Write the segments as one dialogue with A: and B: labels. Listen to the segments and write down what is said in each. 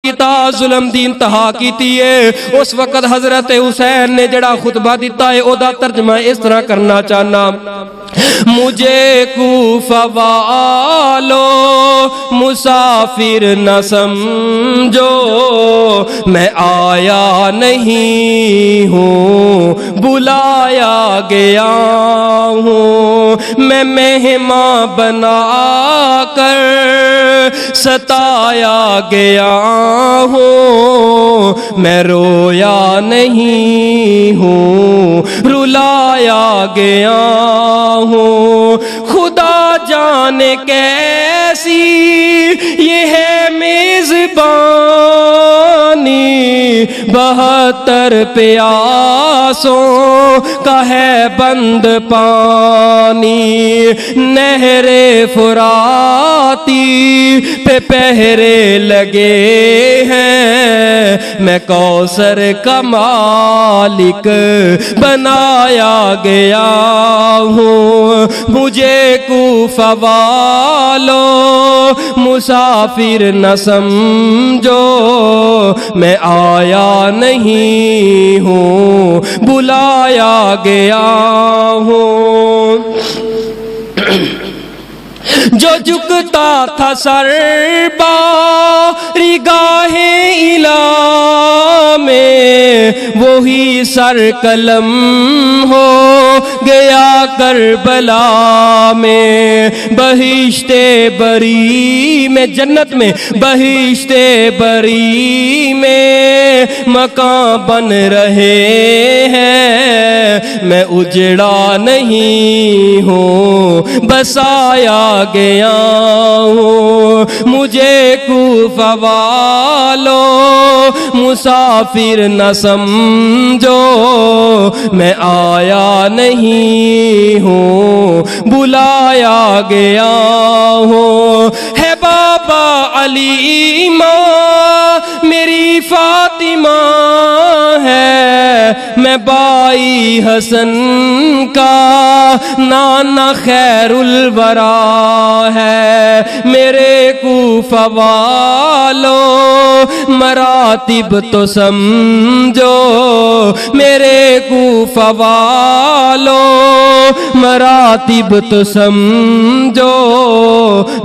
A: کیتا ظلم دی انتہا کیتی ہے اس وقت حضرت حسین نے جڑا خطبہ دیتا ہے او دا ترجمہ اس طرح کرنا چاہنا مجھے کوفہ والو مسافر نہ سمجھو میں آیا نہیں ہوں بلایا گیا ہوں میں مہمان بنا کر ستایا گیا ہوں میں رویا نہیں ہوں رلایا گیا ہوں خدا جانے کیسی یہ ہے میزبانی 72 پیاسوں کا ہے بند پانی نہر فراتی پہ پہرے لگے ہیں میں کوثر کا مالک بنایا گیا ہوں مجھے کوفہ والو مسافر نہ سمجھو میں آیا نہیں ہوں بلایا گیا ہوں جو جھکتا تھا سر بارگاہ الہ میں وہی سر قلم ہو گیا کربلا میں بہشت بری میں جنت میں بہشت بری میں مکان بن رہے ہیں میں اجڑا نہیں ہوں بسایا گیا ہوں مجھے کوفہ والو مسافر نہ سمجھو میں آیا نہیں ہوں بلایا گیا ہوں ہے بابا علی ماں میری فاطمہ ہے میں بائی حسن کا نانا خیر الورا ہے میرے کوفہ والو مراتب تو سمجھو میرے کوفہ والو مراتب تو سمجھو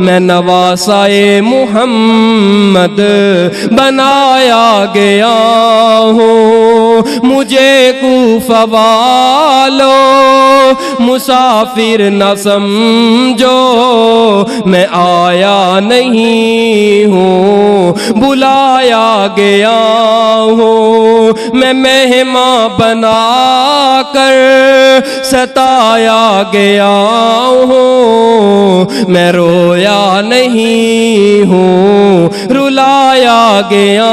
A: میں نواسائے محمد بنایا گیا ہوں مجھے کوفہ والو مسافر نہ سمجھو میں آیا نہیں ہوں بلایا گیا ہوں میں مہمان بنا کر ستایا گیا ہوں میں رویا نہیں ہوں رلایا گیا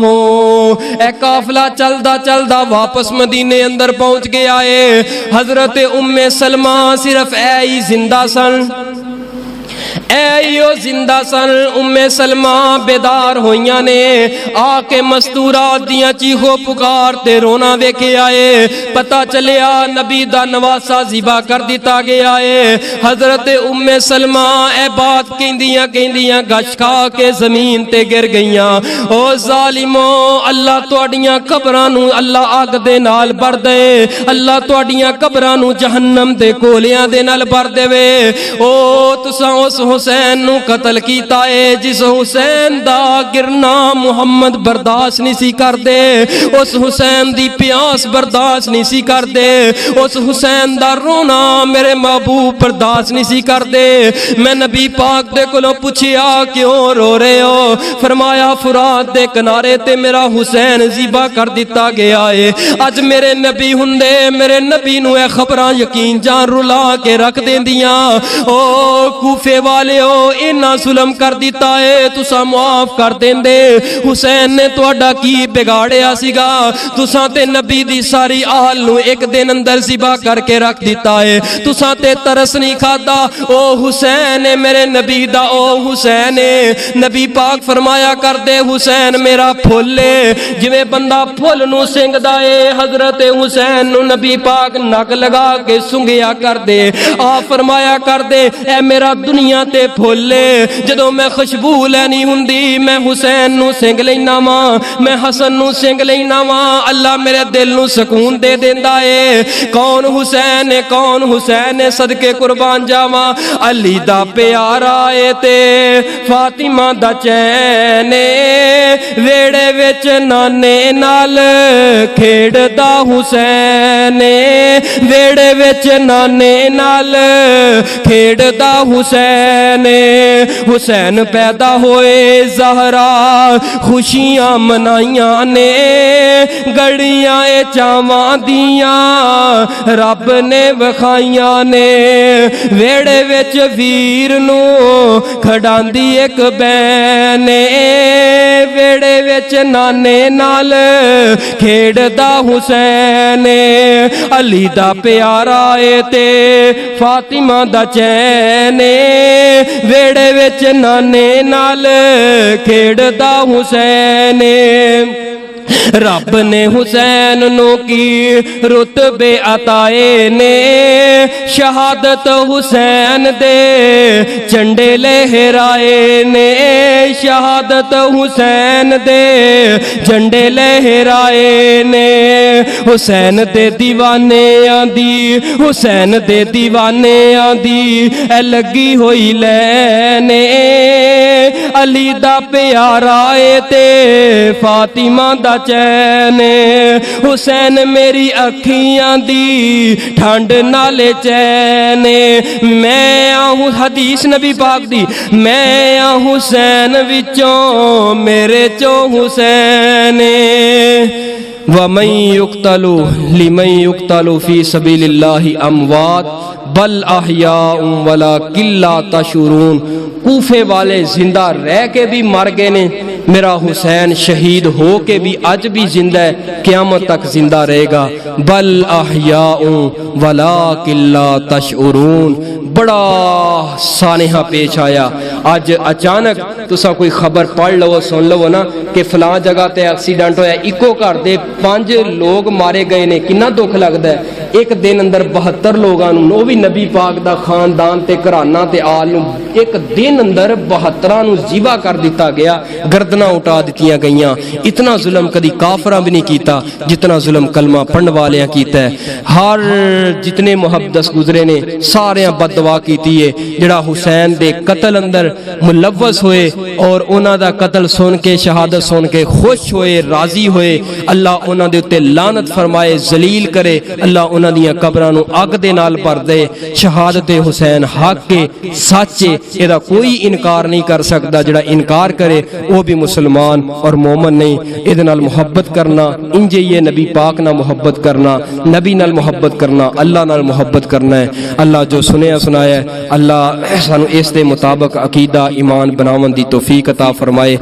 A: ہوں اے قافلہ چلدا چلدا واپس مدینے اندر پہنچ گیا ہے حضرت ام سلمہ صرف اے ہی زندہ سن ایو زندہ سن ام سلمہ بیدار ہوئیاں نے آکے مستورات دیاں چیخو پکار تے رونا ویکھے آئے پتہ چلیا نبی دا نواسا ذبح کر دیتا گیا ہے حضرت ام سلمہ اے بات کہندیاں گچھ کھا کے زمین تے گر گئیاں او ظالموں اللہ تواڈیاں قبرانو اللہ آگ دے نال بھر دے اللہ تواڈیاں قبرانو جہنم دے کولیاں دے نال بھر دے وے او تساں اس حسین نو قتل کیتا ہے جس حسین دا گرنا محمد برداشت نہیں سی کر دے اس حسین دی پیاس برداشت نہیں سی کر دے اس حسین دا رونا میرے محبوب برداشت نہیں سی کر دے میں نبی پاک دے کولوں پوچھیا کیوں رو رہے ہو فرمایا فرات دے کنارے تے میرا حسین ذبح کر دیتا گیا ہے اج میرے نبی ہندے میرے نبی نو اے خبراں یقین جان رلا کے رکھ دیندیاں او کوفے والے ہو انہاں ظلم کر دیتا ہے تساں معاف کر دیندے حسین نے تواڈا کی بگاڑیا سیگا تساں تے نبی دی ساری آل نو ایک دن اندر ذبح کر کے رکھ دیتا ہے تساں تے ترس نہیں کھادا او حسین میرے نبی دا او حسین نبی پاک فرمایا کر دے حسین میرا پھول جویں بندہ پھول نو سنگدا ہے حضرت حسین نو نبی پاک نک لگا کے سنگیا کر دے آ فرمایا کر دے اے میرا دنیا ਪੱਤੀਆਂ ਤੇ ਫੁੱਲ ਜਦੋਂ ਮੈਂ ਖੁਸ਼ਬੂ ਲੈਣੀ ਹੁੰਦੀ ਮੈਂ ਹੁਸੈਨ ਨੂੰ ਸਿੰਗ ਲੈਣਾ ਵਾਂ, ਮੈਂ ਹਸਨ ਨੂੰ ਸਿੰਗ ਲੈਣਾ ਵਾਂ। ਅੱਲਾ ਮੇਰੇ ਦਿਲ ਨੂੰ ਸਕੂਨ ਦੇ ਦਿੰਦਾ ਏ। ਕੌਣ ਹੁਸੈਨ ਏ, ਕੌਣ ਹੁਸੈਨ ਏ, ਸਦਕੇ ਕੁਰਬਾਨ ਜਾਵਾਂ। ਅਲੀ ਦਾ ਪਿਆਰਾ ਏ ਤੇ ਫਾਤਿਮਾ ਦਾ ਚੈਨ ਏ, ਵੇੜੇ ਵਿੱਚ ਨਾਨੇ ਨਾਲ ਖੇਡਦਾ ਹੁਸੈਨ ਏ, ਵੇੜੇ ਵਿੱਚ ਨਾਨੇ ਨਾਲ ਖੇਡਦਾ ਹੁਸੈਨ ਏ। ਹੁਸੈਨ ਪੈਦਾ ਹੋਏ ਜ਼ਹਰਾ ਖੁਸ਼ੀਆਂ ਮਨਾਈਆਂ ਨੇ, ਗੜੀਆਂ ਏ ਚਾਵਾਂ ਦੀਆਂ ਰੱਬ ਨੇ ਵਿਖਾਈਆਂ ਨੇ। ਵੇੜੇ ਵਿੱਚ ਵੀਰ ਨੂੰ ਖੜਾਂਦੀ ਇੱਕ ਬੈਨ ਏ, ਵੇੜੇ ਵਿੱਚ ਨਾਨੇ ਨਾਲ ਖੇਡਦਾ ਹੁਸੈਨ ਏ। ਅਲੀ ਦਾ ਪਿਆਰਾ ਏ ਤੇ ਫਾਤਿਮਾ ਦਾ ਚੈਨ ਏ, ਵੇੜੇ ਵਿੱਚ ਨਾਨੇ ਨਾਲ ਖੇਡਦਾ ਹੁਸੈਨ ਏ। ਰੱਬ ਨੇ ਹੁਸੈਨ ਨੂੰ ਕੀ ਰੁਤਬੇ ਅਤਾਏ ਨੇ, ਸ਼ਹਾਦਤ ਹੁਸੈਨ ਦੇ ਝੰਡੇ ਲਹਿਰਾਏ ਨੇ, ਸ਼ਹਾਦਤ ਹੁਸੈਨ ਦੇ ਝੰਡੇ ਲਹਿਰਾਏ ਨੇ। ਹੁਸੈਨ ਦੇ دیਵਾਨਿਆਂ ਦੀ, ਹੁਸੈਨ ਦੇ دیਵਾਨਿਆਂ ਦੀ ਐ ਲੱਗੀ ਹੋਈ ਲੈਨ ਏ। ਅਲੀ ਦਾ ਪਿਆਰਾ ਏ ਤੇ ਫਾਤਿਮਾ ਦਾ ਚੈਨ ਏ। ਹੁਸੈਨ ਮੇਰੀ ਅੱਖੀਆਂ ਦੀ ਠੰਡ ਨਾਲੇ ਚੈਨ ਏ। ਮੈਂ ਆਹੂੰ ਹਦੀਸ ਨਬੀ ਪਾਕ ਦੀ, ਮੈਂ ਆ ਹੁਸੈਨ ਵਿੱਚੋਂ ਮੇਰੇ ਚੋਂ ਹੁਸੈਨ ਏ। وَمَن يُقْتَلُ لِمَن يُقْتَلُ فِي سَبِيلِ اللَّهِ أَمْوَاتٌ بَلْ أَحْيَاءٌ وَلَكِن لَّا تَشْعُرُونَ۔ کوفے والے زندہ رہ کے بھی مر گئے نے، میرا حسین شہید ہو کے بھی اج بھی زندہ ہے، قیامت تک زندہ رہے گا۔ بل احیاء ولکن لا تشعرون۔ بڑا سانحہ پیش آیا اج اچانک تسا کوئی خبر پڑھ لو سن لو نا کہ فلاں جگہ تے ایکسیڈنٹ ہویا، اکو گھر دے 5 لوگ مارے گئے نے، کنا دکھ لگدا ہے۔ ایک دن اندر 72 لوگاں نوں، وہ بھی نبی پاک دا خاندان تے گھرانہ تے آل نوں، ایک دن اندر 72 نوں ذبح کر دیتا گیا، گردناں اٹھا دتیاں گئیاں۔ اتنا ظلم کدی کافراں بھی نہیں کیتا جتنا ظلم کلمہ پڑھن والیاں کیتا ہے۔ ہر جتنے محدث گزرے نے سارے بد دعا کیتی ہے جڑا حسین دے قتل اندر ملوث ہوئے اور انہاں دا قتل سن کے شہادت سن کے خوش ہوئے، راضی ہوئے۔ اللہ انہاں دے اتے لعنت فرمائے، ذلیل کرے، اللہ انہاں دیاں قبراں نوں اگ دے نال بھر دے۔ شہادت حسین حق کے سچ ہے، ایدا کوئی انکار نہیں کر سکتا۔ جڑا انکار کرے وہ بھی مسلمان اور مومن نہیں۔ ایدے نال محبت کرنا انجے یہ نبی پاک نال محبت کرنا، نبی نال محبت کرنا، اللہ نال محبت کرنا ہے۔ اللہ جو سنیا سنایا ہے، اللہ سانو اس دے مطابق عقیدہ ایمان بناون دی توفیق عطا فرمائے۔